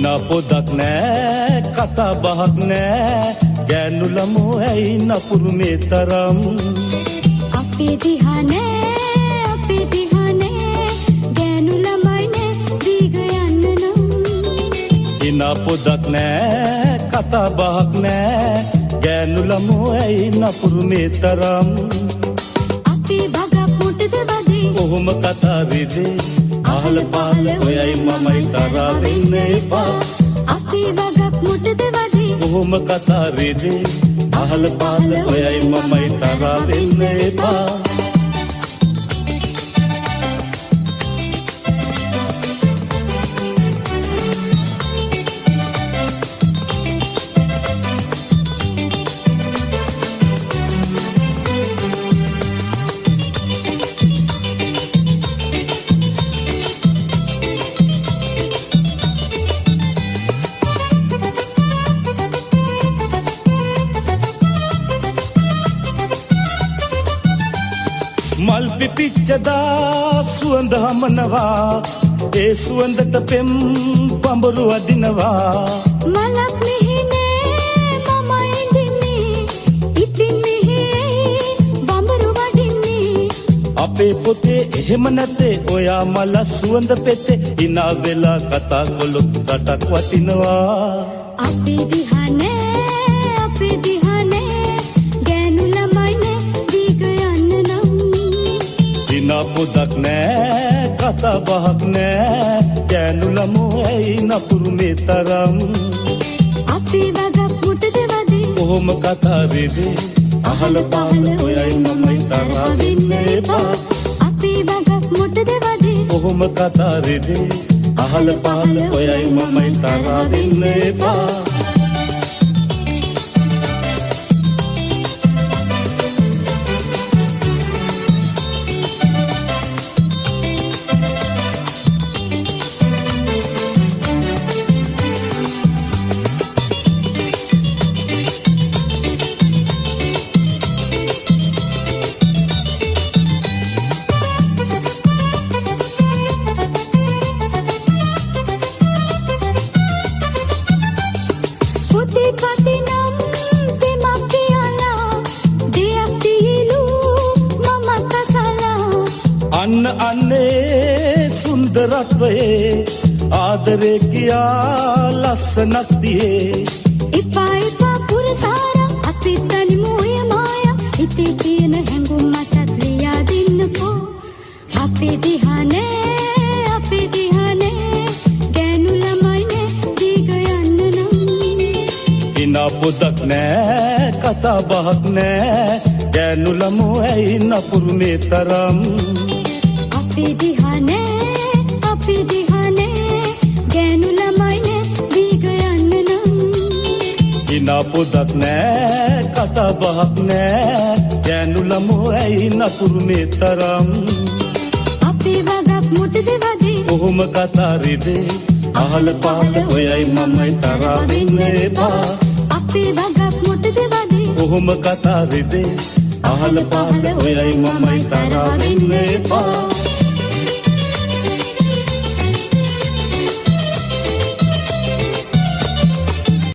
හිනා පොදක් නෑ කතා බහක් නෑ ගෑනු ළමෝ ඇයි නපුරු මේ තරම් අපේ දිහා නෑ ගෑනු ළමයි නෑ දීග යන්න නම් හිනා පොදක් නෑ කතා බහක් නෑ ගෑනු ළමෝ ඇයි නපුරු මේ තරම් අපේ බගක් මුටද වදේ කොහොම කතා වෙදේ අහල පහල ඔයයි මමයි තරහ වෙන්න එපා අපේ බගක් මුටද වදේ කොහොම කතා වෙදේ අහල පහල ඔයයි මමයි තරහ වෙන්න එපා මල් පිපිච්චදා සුවඳ හමනවා ඒ සුවඳට පෙම් පඹරු අදිනවා මලක් මෙහිනේ මම ඉඳින්නේ ඉතින් මෙහි බඹරු වඩින්නේ අපේ පොතේ එහෙම නැතේ ඔයා මල සුවඳ පෙතේ ඉනා වෙලා කතා කළොත් රටක් වටිනවා අපේ දිහා නෑ ගෑනු ළමයි නෑ දීග යන්න නම් හිනා පොදක් නෑ කතා බහක් නෑ ගෑනු ළමෝ ඇයි නපුරු මේ තරම් අපේ බගක් මුටද වදේ කොහොම කතා වෙදේ අහල පහල ඔයයි මමයි තරහ වෙන්න එපා අපේ බගක් මුටද වදේ කොහොම කතා වෙදේ අහල පහල ඔයයි මමයි තරහ වෙන්න එපා අන්න අන්නේ සුන්දරත්වයේ ආදරේ කියා ලස්සනක් තියේ එපා පුරතාරම් අපි තනිමු ඔය මායා හිතේ තියෙන හැඟුම් මටත් ලියා දෙන්නකෝ අපේ දිහා නෑ ගෑනු ළමයි නෑ දීග යන්න නම් හිනා පොදක් නෑ කතා බහක් නෑ ගෑනු ළමෝ ඇයි නපුරු මේ තරම් අපේ දිහා නෑ ගෑනු ළමයි නෑ දීග යන්න නම් හිනා පොදක් නෑ කතා බහක් නෑ ගෑනු ළමෝ ඇයි නපුරු මේ තරම් අපේ බගක් මුටද වදේ කොහොම කතා රිදේ අහල පහල ඔයයි මමයි තරහ වෙන්න එපා අපේ බගක් මුටද වදේ කොහොම කතා රිදේ අහල පහල ඔයයි මමයි තරහ වෙන්න එපා